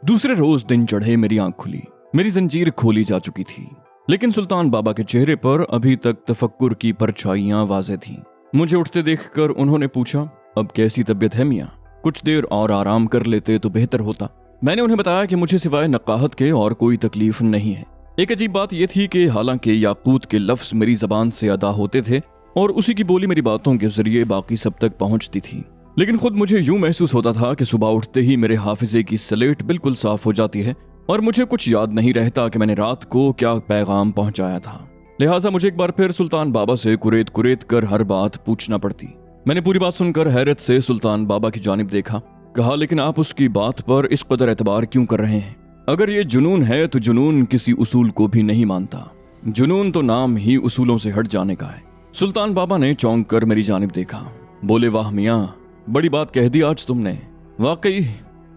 दूसरे रोज दिन चढ़े मेरी आंख खुली, मेरी जंजीर खोली जा चुकी थी, लेकिन सुल्तान बाबा के चेहरे पर अभी तक तफक्कुर की परछाइयां वाज़ेह थीं। मुझे उठते देखकर उन्होंने पूछा, अब कैसी तबीयत है मियाँ? कुछ देर और आराम कर लेते तो बेहतर होता। मैंने उन्हें बताया कि मुझे सिवाय नकाहत के और कोई तकलीफ नहीं है। एक अजीब बात यह थी कि हालांकि याकूत के लफ्ज मेरी जबान से अदा होते थे और उसी की बोली मेरी बातों के जरिए बाकी सब तक पहुंचती थी, लेकिन खुद मुझे यूं महसूस होता था कि सुबह उठते ही मेरे हाफिजे की स्लेट बिल्कुल साफ हो जाती है और मुझे कुछ याद नहीं रहता कि मैंने रात को क्या पैगाम पहुंचाया था। लिहाजा मुझे एक बार फिर सुल्तान बाबा से कुरेद कुरेद कर हर बात पूछना पड़ती। मैंने पूरी बात सुनकर हैरत से सुल्तान बाबा की जानिब देखा। कहा, लेकिन आप उसकी बात पर इस कदर एतबार क्यों कर रहे हैं? अगर ये जुनून है तो जुनून किसी उसूल को भी नहीं मानता। जुनून तो नाम ही उसूलों से हट जाने का है। सुल्तान बाबा ने चौंक कर मेरी जानिब देखा। बोले, वाह मियाँ, बड़ी बात कह दी आज तुमने। वाकई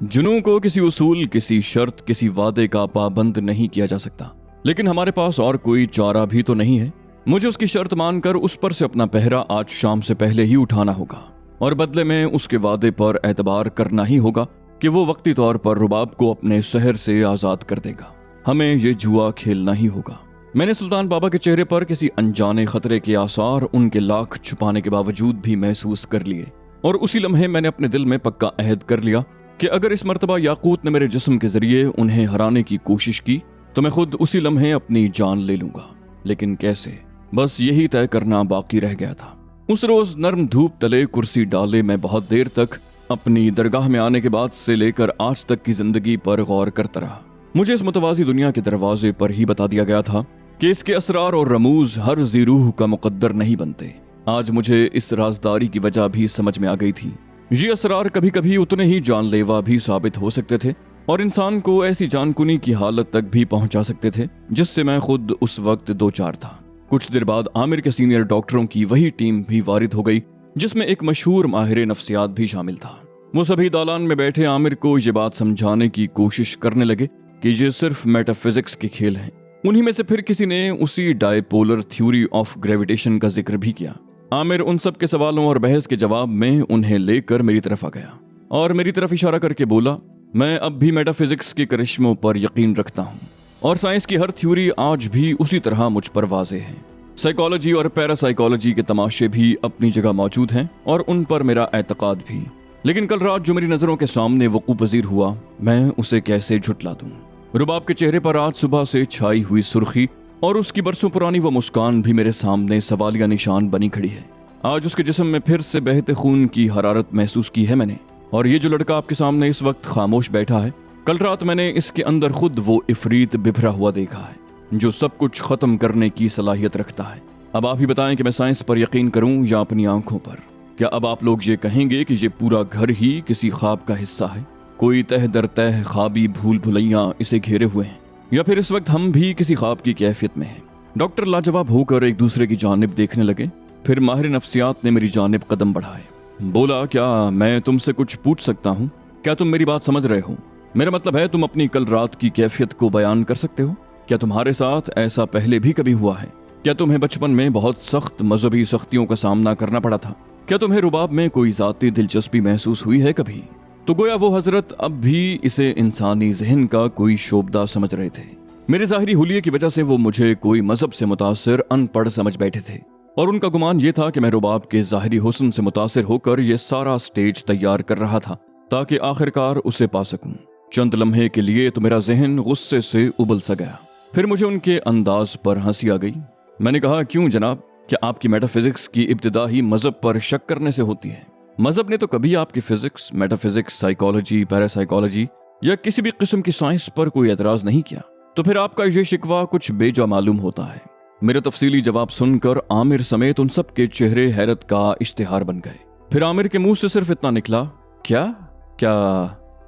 जुनून को किसी उसूल, किसी शर्त, किसी वादे का पाबंद नहीं किया जा सकता, लेकिन हमारे पास और कोई चारा भी तो नहीं है। मुझे उसकी शर्त मानकर उस पर से अपना पहरा आज शाम से पहले ही उठाना होगा और बदले में उसके वादे पर एतबार करना ही होगा कि वो वक्ती तौर पर रुबाब को अपने शहर से आजाद कर देगा। हमें ये जुआ खेलना ही होगा। मैंने सुल्तान बाबा के चेहरे पर किसी अनजाने खतरे के आसार उनके लाख छुपाने के बावजूद भी महसूस कर लिए और उसी लम्हे मैंने अपने दिल में पक्का अहद कर लिया कि अगर इस मर्तबा याकूत ने मेरे जिस्म के जरिए उन्हें हराने की कोशिश की तो मैं खुद उसी लम्हे अपनी जान ले लूंगा। लेकिन कैसे? बस यही तय करना बाकी रह गया था। उस रोज नर्म धूप तले कुर्सी डाले मैं बहुत देर तक अपनी दरगाह में आने के बाद से लेकर आज तक की जिंदगी पर गौर करता रहा। मुझे इस मुतवाज़ी दुनिया के दरवाजे पर ही बता दिया गया था कि इसके असरार और रमूज हर ज़ी-रूह का मुकद्दर नहीं बनते। आज मुझे इस राजदारी की वजह भी समझ में आ गई थी। ये असरार कभी कभी उतने ही जानलेवा भी साबित हो सकते थे और इंसान को ऐसी जानकुनी की हालत तक भी पहुंचा सकते थे जिससे मैं खुद उस वक्त दो चार था। कुछ देर बाद आमिर के सीनियर डॉक्टरों की वही टीम भी वारिद हो गई जिसमें एक मशहूर माहिर नफ्सियात भी शामिल था। वो सभी दालान में बैठे आमिर को ये बात समझाने की कोशिश करने लगे कि ये सिर्फ मेटाफिजिक्स के खेल हैं। उन्हीं में से फिर किसी ने उसी डायपोलर थ्योरी ऑफ ग्रेविटेशन का जिक्र भी किया। आमिर उन सब के सवालों और बहस के जवाब में उन्हें लेकर मेरी तरफ आ गया और मेरी तरफ इशारा करके बोला, मैं अब भी मेटाफिजिक्स के करिश्मों पर यकीन रखता हूँ और साइंस की हर थ्योरी आज भी उसी तरह मुझ पर वाज़ेह है। साइकोलॉजी और पैरासाइकोलॉजी के तमाशे भी अपनी जगह मौजूद हैं और उन पर मेरा एतकाद भी, लेकिन कल रात जो मेरी नज़रों के सामने वक़ूअ पज़ीर हुआ, मैं उसे कैसे झुटला दूँ? रुबाब के चेहरे पर आज सुबह से छाई हुई सुर्खी और उसकी बरसों पुरानी वो मुस्कान भी मेरे सामने सवालिया निशान बनी खड़ी है। आज उसके जिस्म में फिर से बहते खून की हरारत महसूस की है मैंने। और ये जो लड़का आपके सामने इस वक्त खामोश बैठा है, कल रात मैंने इसके अंदर खुद वो इफरीत बिखरा हुआ देखा है जो सब कुछ खत्म करने की सलाहियत रखता है। अब आप ही बताएं कि मैं साइंस पर यकीन करूं या अपनी आंखों पर? क्या अब आप लोग ये कहेंगे कि ये पूरा घर ही किसी ख्वाब का हिस्सा है? कोई तह दर तह ख्वाबी भूल भुलैया इसे घेरे हुए हैं, या फिर इस वक्त हम भी किसी ख्वाब की कैफियत में हैं? डॉक्टर लाजवाब होकर एक दूसरे की जानिब देखने लगे। फिर माहिर नफ्सियात ने मेरी जानिब कदम बढ़ाए। बोला, क्या मैं तुमसे कुछ पूछ सकता हूँ? क्या तुम मेरी बात समझ रहे हो? मेरा मतलब है, तुम अपनी कल रात की कैफियत को बयान कर सकते हो? क्या तुम्हारे साथ ऐसा पहले भी कभी हुआ है? क्या तुम्हें बचपन में बहुत सख्त मजहबी सख्तियों का सामना करना पड़ा था? क्या तुम्हें रुबाब में कोई ज़ाती दिलचस्पी महसूस हुई है कभी? तो गोया वो हजरत अब भी इसे इंसानी जहन का कोई शोबदा समझ रहे थे। मेरे ज़ाहिरी हुलिये की वजह से वो मुझे कोई मजहब से मुतासिर अनपढ़ समझ बैठे थे और उनका गुमान ये था कि मैं रुबाब के ज़ाहिरी हुस्न से मुतासिर होकर ये सारा स्टेज तैयार कर रहा था ताकि आखिरकार उसे पा सकूं। चंद लम्हे के लिए तो मेरा जहन गुस्से से उबल सा गया। फिर मुझे उनके अंदाज पर हंसी आ गई। मैंने कहा, क्यों जनाब, क्या आपकी मेटाफिजिक्स की इब्तिदा ही मजहब पर शक करने से होती है? मजहब ने तो कभी आपकी फिजिक्स, मेटाफिजिक्स, साइकोलॉजी, पैरासाइकोलॉजी या किसी भी किस्म की साइंस पर कोई एतराज नहीं किया, तो फिर आपका ये शिकवा कुछ बेजा मालूम होता है। मेरा तफसीली जवाब सुनकर आमिर समेत उन सब के चेहरे हैरत का इश्तिहार बन गए। फिर आमिर के मुंह से सिर्फ इतना निकला, क्या क्या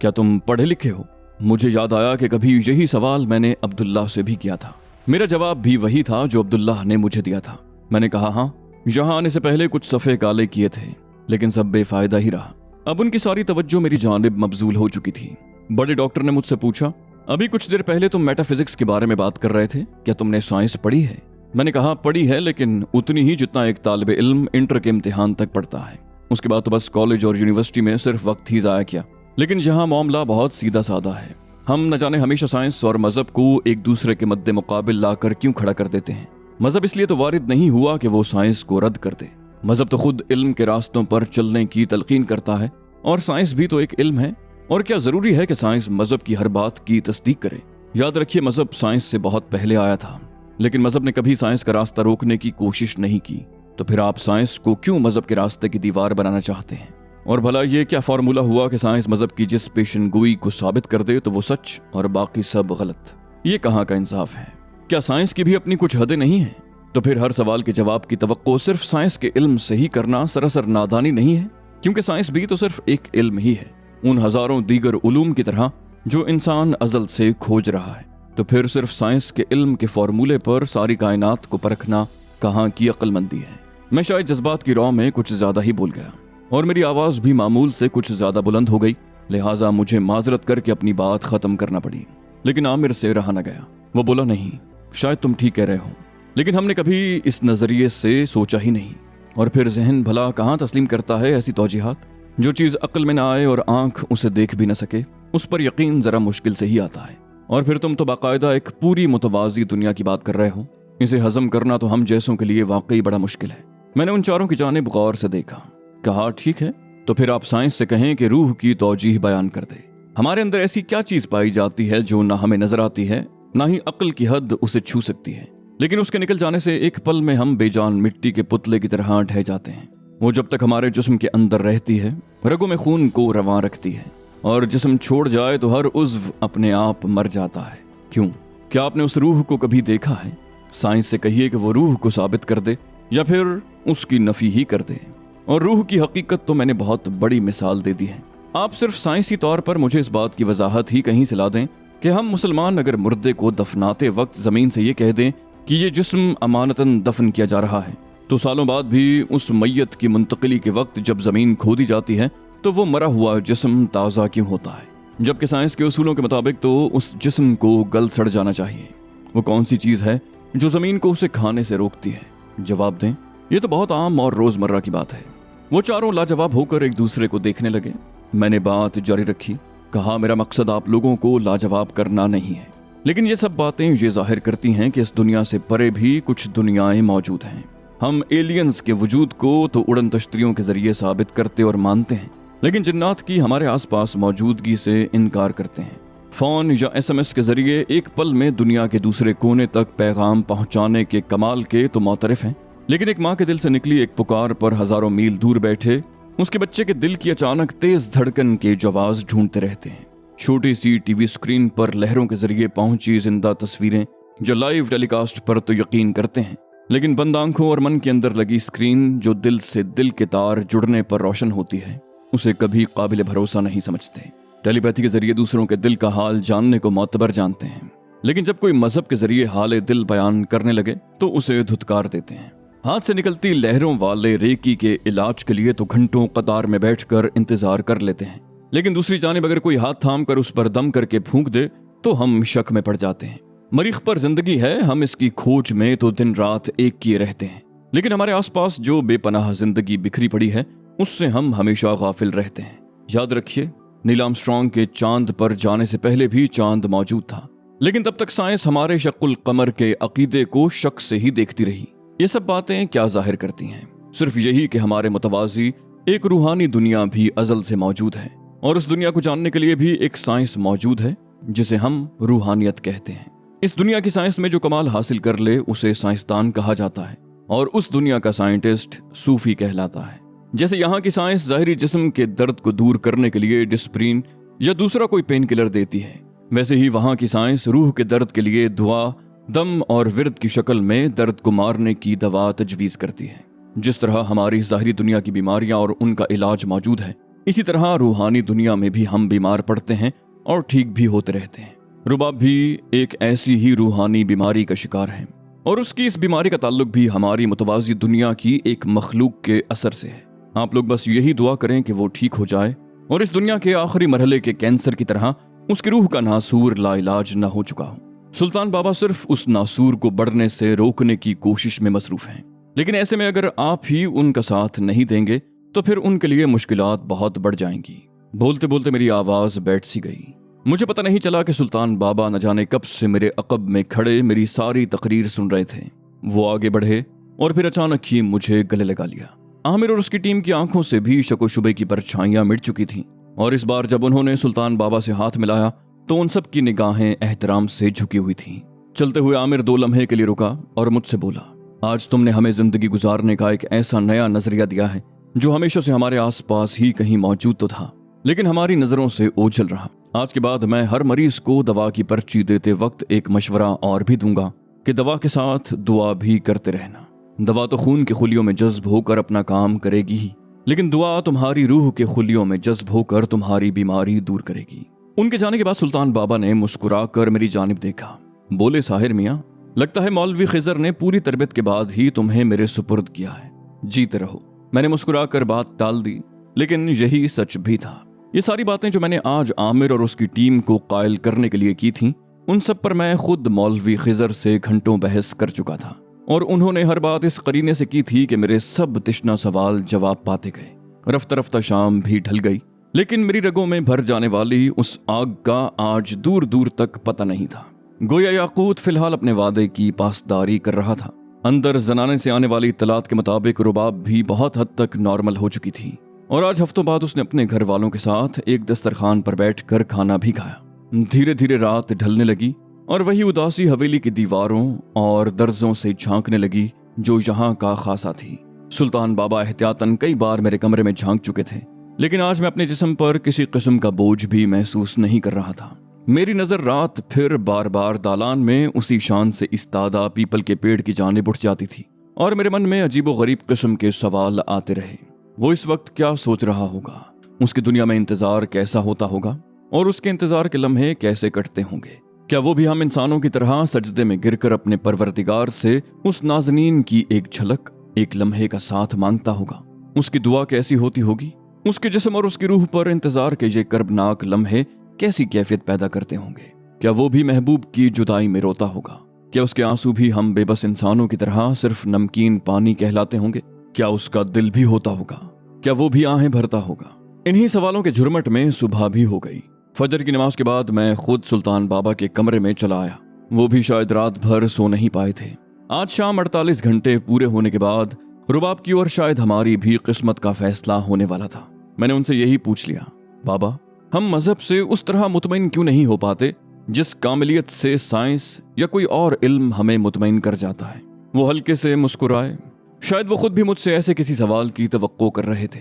क्या तुम पढ़े लिखे हो? मुझे याद आया कि कभी यही सवाल मैंने अब्दुल्लाह से भी किया था। मेरा जवाब भी वही था जो अब्दुल्लाह ने मुझे दिया था। मैंने कहा, हाँ, यहाँ आने से पहले कुछ सफ़े काले किए थे, लेकिन सब बेफायदा ही रहा। अब उनकी सारी तवज्जो मेरी जानिब मबजूल हो चुकी थी। बड़े डॉक्टर ने मुझसे पूछा, अभी कुछ देर पहले तुम मेटाफिजिक्स के बारे में बात कर रहे थे, क्या तुमने साइंस पढ़ी है? मैंने कहा, पढ़ी है, लेकिन उतनी ही जितना एक तालिब इल्म इंटर के इम्तिहान तक पढ़ता है। उसके बाद तो बस कॉलेज और यूनिवर्सिटी में सिर्फ वक्त ही ज़ाया किया। लेकिन यहाँ मामला बहुत सीधा साधा है। हम न जाने हमेशा साइंस और मजहब को एक दूसरे के मद्दे मुकाबिल लाकर क्यों खड़ा कर देते हैं। मजहब इसलिए तो वारिद नहीं हुआ कि वो साइंस को रद्द कर दे। मजहब तो खुद इल्म के रास्तों पर चलने की तलकीन करता है, और साइंस भी तो एक इल्म है। और क्या जरूरी है कि साइंस मजहब की हर बात की तस्दीक करे? याद रखिए, मजहब साइंस से बहुत पहले आया था, लेकिन मजहब ने कभी साइंस का रास्ता रोकने की कोशिश नहीं की। तो फिर आप साइंस को क्यों मजहब के रास्ते की दीवार बनाना चाहते हैं? और भला ये क्या फॉर्मूला हुआ कि साइंस मजहब की जिस पेशन गोई को साबित कर दे तो वो सच और बाकी सब गलत? ये कहाँ का इंसाफ है? क्या साइंस की भी अपनी कुछ हदें नहीं है? तो फिर हर सवाल के जवाब की तवक्को सिर्फ साइंस के इल्म से ही करना सरासर नादानी नहीं है? क्योंकि साइंस भी तो सिर्फ एक इल्म ही है, उन हजारों दीगर उलूम की तरह जो इंसान अजल से खोज रहा है। तो फिर सिर्फ साइंस के इल्म के फॉर्मूले पर सारी कायनात को परखना कहाँ की अक्लमंदी है? मैं शायद जज्बात की रौ में कुछ ज्यादा ही बोल गया, और मेरी आवाज भी मामूल से कुछ ज्यादा बुलंद हो गई, लिहाजा मुझे माजरत करके अपनी बात खत्म करना पड़ी। लेकिन आमिर से रहा न गया। वो बोला, नहीं, शायद तुम ठीक कह रहे हो, लेकिन हमने कभी इस नजरिए से सोचा ही नहीं। और फिर जहन भला कहाँ तस्लीम करता है ऐसी तौजीहात? जो चीज अक्ल में ना आए और आंख उसे देख भी न सके, उस पर यकीन जरा मुश्किल से ही आता है। और फिर तुम तो बाकायदा एक पूरी मुतवाजी दुनिया की बात कर रहे हो। इसे हजम करना तो हम जैसों के लिए वाकई बड़ा मुश्किल है। मैंने उन चारों की जानिब गौर से देखा, कहा, ठीक है, तो फिर आप साइंस से कहें कि रूह की तौजीह बयान कर दे। हमारे अंदर ऐसी क्या चीज पाई जाती है जो ना हमें नजर आती है, ना ही अक्ल की हद उसे छू सकती है, लेकिन उसके निकल जाने से एक पल में हम बेजान मिट्टी के पुतले की तरह ढह जाते हैं। वो जब तक हमारे जिस्म के अंदर रहती है, रगों में खून को रवां रखती है, और जिस्म छोड़ जाए तो हर उज़्व अपने आप मर जाता है। क्यों? क्या आपने उस रूह को कभी देखा है? साइंस से कहिए कि वो रूह को साबित कर दे, या फिर उसकी नफी ही कर दे। और रूह की हकीकत तो मैंने बहुत बड़ी मिसाल दे दी है। आप सिर्फ साइंसी तौर पर मुझे इस बात की वजाहत ही कहीं से ला दें कि हम मुसलमान अगर मुर्दे को दफनाते वक्त जमीन से ये कह दें कि ये जिस्म अमानतन दफन किया जा रहा है, तो सालों बाद भी उस मैयत की मुंतकिली के वक्त जब जमीन खोदी जाती है तो वो मरा हुआ जिस्म ताज़ा क्यों होता है? जबकि साइंस के उसूलों के मुताबिक तो उस जिस्म को गल सड़ जाना चाहिए। वो कौन सी चीज़ है जो ज़मीन को उसे खाने से रोकती है? जवाब दें। ये तो बहुत आम और रोज़मर्रा की बात है। वो चारों लाजवाब होकर एक दूसरे को देखने लगे। मैंने बात जारी रखी, कहा, मेरा मकसद आप लोगों को लाजवाब करना नहीं है, लेकिन ये सब बातें ये जाहिर करती हैं कि इस दुनिया से परे भी कुछ दुनियाएं मौजूद हैं। हम एलियंस के वजूद को तो उड़न तश्तरियों के जरिए साबित करते और मानते हैं, लेकिन जिन्नात की हमारे आसपास मौजूदगी से इनकार करते हैं। फोन या SMS के जरिए एक पल में दुनिया के दूसरे कोने तक पैगाम पहुंचाने के कमाल के तो मोतरफ हैं, लेकिन एक माँ के दिल से निकली एक पुकार पर हजारों मील दूर बैठे उसके बच्चे के दिल की अचानक तेज धड़कन के जवाब ढूंढते रहते हैं। छोटी सी टीवी स्क्रीन पर लहरों के जरिए पहुंची जिंदा तस्वीरें जो लाइव टेलीकास्ट पर तो यकीन करते हैं, लेकिन बंद आंखों और मन के अंदर लगी स्क्रीन जो दिल से दिल के तार जुड़ने पर रोशन होती है, उसे कभी काबिल भरोसा नहीं समझते। टेलीपैथी के जरिए दूसरों के दिल का हाल जानने को मोतबर जानते हैं, लेकिन जब कोई मजहब के जरिए हाल दिल बयान करने लगे तो उसे धुतकार देते हैं। हाथ से निकलती लहरों वाले रेकी के इलाज के लिए तो घंटों कतार में बैठकर इंतजार कर लेते हैं, लेकिन दूसरी जानिब अगर कोई हाथ थाम कर उस पर दम करके फूंक दे तो हम शक में पड़ जाते हैं। मरीख पर जिंदगी है, हम इसकी खोज में तो दिन रात एक किए रहते हैं, लेकिन हमारे आसपास जो बेपनाह जिंदगी बिखरी पड़ी है उससे हम हमेशा गाफिल रहते हैं। याद रखिए, नील आर्मस्ट्रांग के चांद पर जाने से पहले भी चांद मौजूद था, लेकिन तब तक साइंस हमारे शक्कुल कमर के अकीदे को शक से ही देखती रही। ये सब बातें क्या जाहिर करती हैं? सिर्फ यही कि हमारे मुतवाजी एक रूहानी दुनिया भी अजल से मौजूद है, और उस दुनिया को जानने के लिए भी एक साइंस मौजूद है जिसे हम रूहानियत कहते हैं। इस दुनिया की साइंस में जो कमाल हासिल कर ले उसे साइंसदान कहा जाता है, और उस दुनिया का साइंटिस्ट सूफी कहलाता है। जैसे यहाँ की साइंस ज़ाहिरी जिस्म के दर्द को दूर करने के लिए डिस्प्रिन या दूसरा कोई पेन किलर देती है, वैसे ही वहाँ की साइंस रूह के दर्द के लिए दुआ, दम और विरद की शक्ल में दर्द को मारने की दवा तजवीज करती है। जिस तरह हमारी ज़ाहिरी दुनिया की बीमारियां और उनका इलाज मौजूद है, इसी तरह रूहानी दुनिया में भी हम बीमार पड़ते हैं और ठीक भी होते रहते हैं। रुबाब भी एक ऐसी ही रूहानी बीमारी का शिकार है, और उसकी इस बीमारी का ताल्लुक भी हमारी मुतवाजी दुनिया की एक मखलूक के असर से है। आप लोग बस यही दुआ करें कि वो ठीक हो जाए और इस दुनिया के आखिरी मरहले के कैंसर की तरह उसकी रूह का नासूर लाइलाज न हो चुका हो। सुल्तान बाबा सिर्फ उस नासूर को बढ़ने से रोकने की कोशिश में मसरूफ हैं, लेकिन ऐसे में अगर आप ही उनका साथ नहीं देंगे तो फिर उनके लिए मुश्किलात बहुत बढ़ जाएंगी। बोलते बोलते मेरी आवाज बैठ सी गई। मुझे पता नहीं चला कि सुल्तान बाबा न जाने कब से मेरे अकब में खड़े मेरी सारी तकरीर सुन रहे थे। वो आगे बढ़े और फिर अचानक ही मुझे गले लगा लिया। आमिर और उसकी टीम की आंखों से भी शको शुबे की परछाइयां मिट चुकी थीं, और इस बार जब उन्होंने सुल्तान बाबा से हाथ मिलाया तो उन सब की निगाहें एहतराम से झुकी हुई थीं। चलते हुए आमिर 2 लम्हे के लिए रुका और मुझसे बोला, आज तुमने हमें जिंदगी गुजारने का एक ऐसा नया नजरिया दिया है जो हमेशा से हमारे आसपास ही कहीं मौजूद तो था, लेकिन हमारी नजरों से ओझल रहा। आज के बाद मैं हर मरीज को दवा की पर्ची देते वक्त एक मशवरा और भी दूंगा कि दवा के साथ दुआ भी करते रहना। दवा तो खून के खुलियों में जज्ब होकर अपना काम करेगी ही, लेकिन दुआ तुम्हारी रूह के खुलियों में जज्ब होकर तुम्हारी बीमारी दूर करेगी। उनके जाने के बाद सुल्तान बाबा ने मुस्कुराकर मेरी जानिब देखा। बोले, साहिर मियाँ, लगता है मौलवी खिजर ने पूरी तरबियत के बाद ही तुम्हें मेरे सुपुर्द किया है। जीते रहो। मैंने मुस्कुराकर बात टाल दी, लेकिन यही सच भी था। ये सारी बातें जो मैंने आज आमिर और उसकी टीम को कायल करने के लिए की थीं, उन सब पर मैं खुद मौलवी खिजर से घंटों बहस कर चुका था, और उन्होंने हर बात इस करीने से की थी कि मेरे सब तिश्ना सवाल जवाब पाते गए। रफ्ता रफ्ता शाम भी ढल गई, लेकिन मेरी रगों में भर जाने वाली उस आग का आज दूर दूर तक पता नहीं था। गोया याकूत फिलहाल अपने वादे की पासदारी कर रहा था। अंदर जनाने से आने वाली इत्तलात के मुताबिक रुबाब भी बहुत हद तक नॉर्मल हो चुकी थी, और आज हफ्तों बाद उसने अपने घर वालों के साथ एक दस्तरखान पर बैठकर खाना भी खाया। धीरे धीरे रात ढलने लगी और वही उदासी हवेली की दीवारों और दर्जों से झांकने लगी जो यहाँ का खासा थी। सुल्तान बाबा एहतियातन कई बार मेरे कमरे में झांक चुके थे, लेकिन आज मैं अपने जिस्म पर किसी किस्म का बोझ भी महसूस नहीं कर रहा था। मेरी नजर रात फिर बार बार दालान में उसी शान से इस्तादा पीपल के पेड़ की जानिब उठ जाती थी, और मेरे मन में अजीबो गरीब किस्म के सवाल आते रहे। वो इस वक्त क्या सोच रहा होगा, उसकी दुनिया में इंतजार कैसा होता होगा, और उसके इंतजार के लम्हे कैसे कटते होंगे। क्या वो भी हम इंसानों की तरह सजदे में गिरकर अपने परवरदिगार से उस नाज़नीन की एक झलक, एक लम्हे का साथ मांगता होगा? उसकी दुआ कैसी होती होगी? उसके जिस्म और उसकी रूह पर इंतजार के ये कर्बनाक लम्हे कैसी कैफियत पैदा करते होंगे? क्या वो भी महबूब की जुदाई में रोता होगा? क्या उसके आंसू भी हम बेबस इंसानों की तरह सिर्फ नमकीन पानी कहलाते होंगे? क्या उसका दिल भी होता होगा? क्या वो भी आहें भरता होगा? इन्हीं सवालों के झुरमट में सुबह भी हो गई। फजर की नमाज के बाद मैं खुद सुल्तान बाबा के कमरे में चला आया। वो भी शायद रात भर सो नहीं पाए थे। आज शाम 48 घंटे पूरे होने के बाद रुबाब की और शायद हमारी भी किस्मत का फैसला होने वाला था। मैंने उनसे यही पूछ लिया, बाबा, हम मजहब से उस तरह मुतमईन क्यों नहीं हो पाते जिस कामिलियत से साइंस या कोई और इल्म हमें मुतमईन कर जाता है? वो हल्के से मुस्कुराए। शायद वो खुद भी मुझसे ऐसे किसी सवाल की तवक्को कर रहे थे।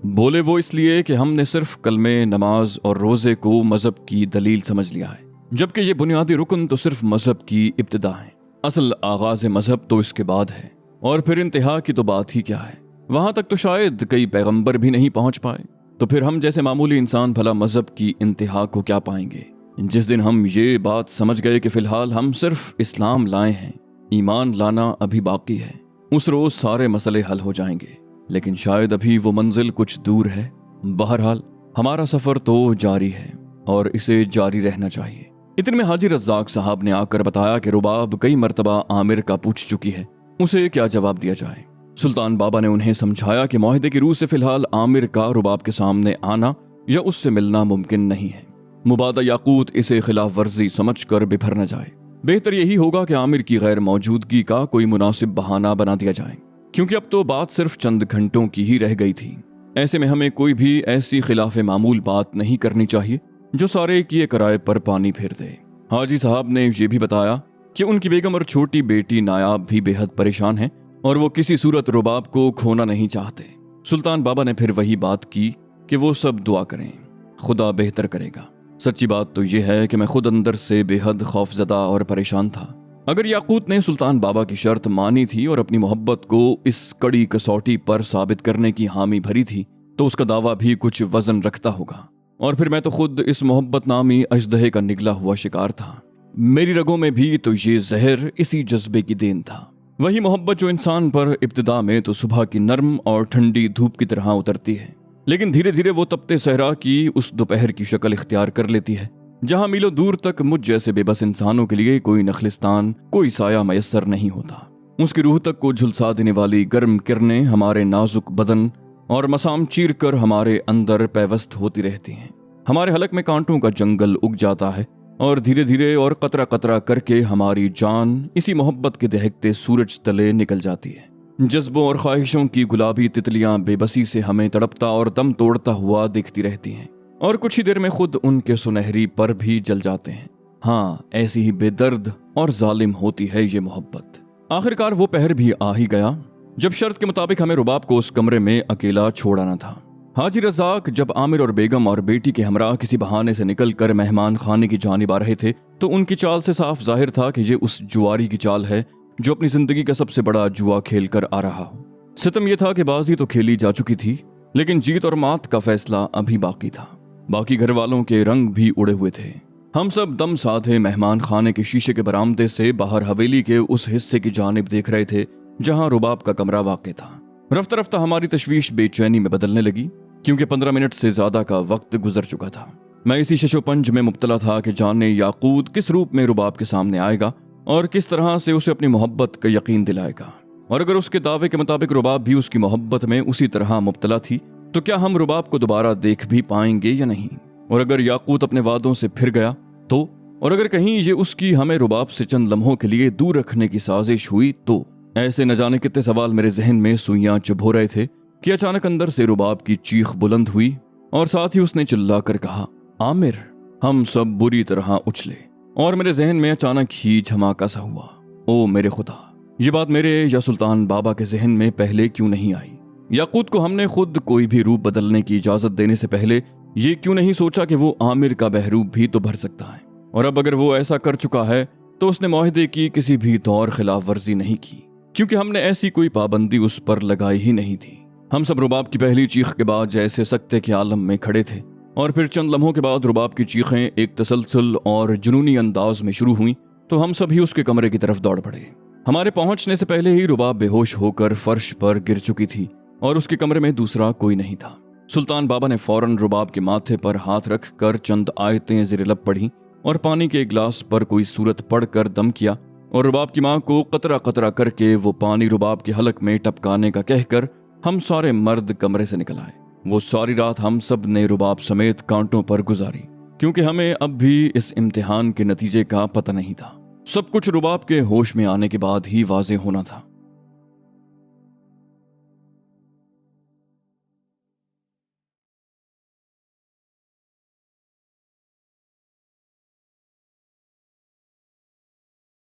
बोले, वो इसलिए कि हमने सिर्फ कलमे, नमाज और रोजे को मजहब की दलील समझ लिया है, जबकि ये बुनियादी रुकन तो सिर्फ मजहब की इब्तिदा है। असल आगाज मजहब तो इसके बाद है, और फिर इंतहा की तो बात ही क्या है। वहां तक तो शायद कई पैगंबर भी नहीं पहुंच पाए, तो फिर हम जैसे मामूली इंसान भला मजहब की इंतहा को क्या पाएंगे? जिस दिन हम ये बात समझ गए कि फिलहाल हम सिर्फ इस्लाम लाए हैं, ईमान लाना अभी बाकी है, उस रोज सारे मसले हल हो जाएंगे। लेकिन शायद अभी वो मंजिल कुछ दूर है। बहरहाल हमारा सफर तो जारी है और इसे जारी रहना चाहिए। इतने में हाजी रज़ाक साहब ने आकर बताया कि रुबाब कई मर्तबा आमिर का पूछ चुकी है, उसे क्या जवाब दिया जाए। सुल्तान बाबा ने उन्हें समझाया कि मुआहिदे की रूह से फिलहाल आमिर का रुबाब के सामने आना या उससे मिलना मुमकिन नहीं है। मुबादा याकूत इसे खिलाफ वर्जी समझ कर बिफर न जाए। बेहतर यही होगा कि आमिर की गैर मौजूदगी का कोई मुनासिब बहाना बना दिया जाए, क्योंकि अब तो बात सिर्फ चंद घंटों की ही रह गई थी। ऐसे में हमें कोई भी ऐसी खिलाफ मामूल बात नहीं करनी चाहिए जो सारे किए कराए पर पानी फेर दे। हाजी साहब ने ये भी बताया कि उनकी बेगम और छोटी बेटी नायाब भी बेहद परेशान हैं और वो किसी सूरत रुबाब को खोना नहीं चाहते। सुल्तान बाबा ने फिर वही बात की कि वो सब दुआ करें, खुदा बेहतर करेगा। सच्ची बात तो यह है कि मैं खुद अंदर से बेहद खौफजदा और परेशान था। अगर याकूत ने सुल्तान बाबा की शर्त मानी थी और अपनी मोहब्बत को इस कड़ी कसौटी पर साबित करने की हामी भरी थी, तो उसका दावा भी कुछ वजन रखता होगा। और फिर मैं तो खुद इस मोहब्बत नामी अजदहे का निगला हुआ शिकार था। मेरी रगों में भी तो ये जहर इसी जज्बे की देन था। वही मोहब्बत जो इंसान पर इब्तिदा में तो सुबह की नर्म और ठंडी धूप की तरह उतरती है, लेकिन धीरे धीरे वो तपते सहरा की उस दोपहर की शक्ल इख्तियार कर लेती है, जहां मीलों दूर तक मुझ जैसे बेबस इंसानों के लिए कोई नखलिस्तान, कोई साया मयस्सर नहीं होता। उसकी रूह तक को झुलसा देने वाली गर्म किरणें हमारे नाजुक बदन और मसाम चीर कर हमारे अंदर पैवस्त होती रहती हैं। हमारे हलक में कांटों का जंगल उग जाता है और धीरे धीरे और कतरा कतरा करके हमारी जान इसी मोहब्बत के दहकते सूरज तले निकल जाती है। जज्बों और ख्वाहिशों की गुलाबी तितलियां बेबसी से हमें तड़पता और दम तोड़ता हुआ दिखती रहती हैं और कुछ ही देर में खुद उनके सुनहरी पर भी जल जाते हैं। हाँ, ऐसी ही बेदर्द और जालिम होती है ये मोहब्बत। आखिरकार वो पहर भी आ ही गया जब शर्त के मुताबिक हमें रुबाब को उस कमरे में अकेला छोड़ाना था। हाजी रज़ाक जब आमिर और बेगम और बेटी के हमरा किसी बहाने से निकलकर मेहमान खाने की जानिब आ रहे थे तो उनकी चाल से साफ जाहिर था कि ये उस जुआरी की चाल है जो अपनी जिंदगी का सबसे बड़ा जुआ खेल कर आ रहा हो। सितम यह था कि बाजी तो खेली जा चुकी थी, लेकिन जीत और मात का फैसला अभी बाकी था। बाकी घर वालों के रंग भी उड़े हुए थे। हम सब दम साधे मेहमान खाने के शीशे के बरामदे से बाहर हवेली के उस हिस्से की जानिब देख रहे थे जहां रुबाब का कमरा वाक़ था। रफ्ता रफ्ता हमारी तशवीश बेचैनी में बदलने लगी, क्योंकि 15 मिनट से ज्यादा का वक्त गुजर चुका था। मैं इसी शशोपंज में मुब्तला था कि जाने याकूत किस रूप में रुबाब के सामने आएगा और किस तरह से उसे अपनी मोहब्बत का यकीन दिलाएगा। और अगर उसके दावे के मुताबिक रुबाब भी उसकी मोहब्बत में उसी तरह मुब्तला थी तो क्या हम रुबाब को दोबारा देख भी पाएंगे या नहीं। और अगर याकूत अपने वादों से फिर गया तो, और अगर कहीं ये उसकी हमें रुबाब से चंद लम्हों के लिए दूर रखने की साजिश हुई तो। ऐसे न जाने कितने सवाल मेरे जहन में सुइयां चुभ रहे थे कि अचानक अंदर से रुबाब की चीख बुलंद हुई और साथ ही उसने चिल्ला कर कहा, आमिर। हम सब बुरी तरह उछले और मेरे जहन में अचानक ही धमाका सा हुआ। ओ मेरे खुदा, ये बात मेरे या सुल्तान बाबा के जहन में पहले क्यों नहीं आई। याकूत को हमने खुद कोई भी रूप बदलने की इजाजत देने से पहले ये क्यों नहीं सोचा कि वो आमिर का बहरूप भी तो भर सकता है। और अब अगर वो ऐसा कर चुका है तो उसने मुआहदे की किसी भी तौर खिलाफ वर्जी नहीं की, क्योंकि हमने ऐसी कोई पाबंदी उस पर लगाई ही नहीं थी। हम सब रुबाब की पहली चीख के बाद जैसे सकते के आलम में खड़े थे और फिर चंद लम्हों के बाद रुबाब की चीखें एक तसलसल और जुनूनी अंदाज में शुरू हुई तो हम सभी उसके कमरे की तरफ दौड़ पड़े। हमारे पहुंचने से पहले ही रुबाब बेहोश होकर फर्श पर गिर चुकी थी और उसके कमरे में दूसरा कोई नहीं था। सुल्तान बाबा ने फौरन रुबाब के माथे पर हाथ रख कर चंद आयतें ज़ेरे लब पढ़ी और पानी के गिलास पर कोई सूरत पढ़कर दम किया और रुबाब की माँ को कतरा कतरा करके वो पानी रुबाब के हलक में टपकाने का कहकर हम सारे मर्द कमरे से निकल आए। वो सारी रात हम सब ने रुबाब समेत कांटों पर गुजारी, क्योंकि हमें अब भी इस इम्तिहान के नतीजे का पता नहीं था। सब कुछ रुबाब के होश में आने के बाद ही वाज़ेह होना था।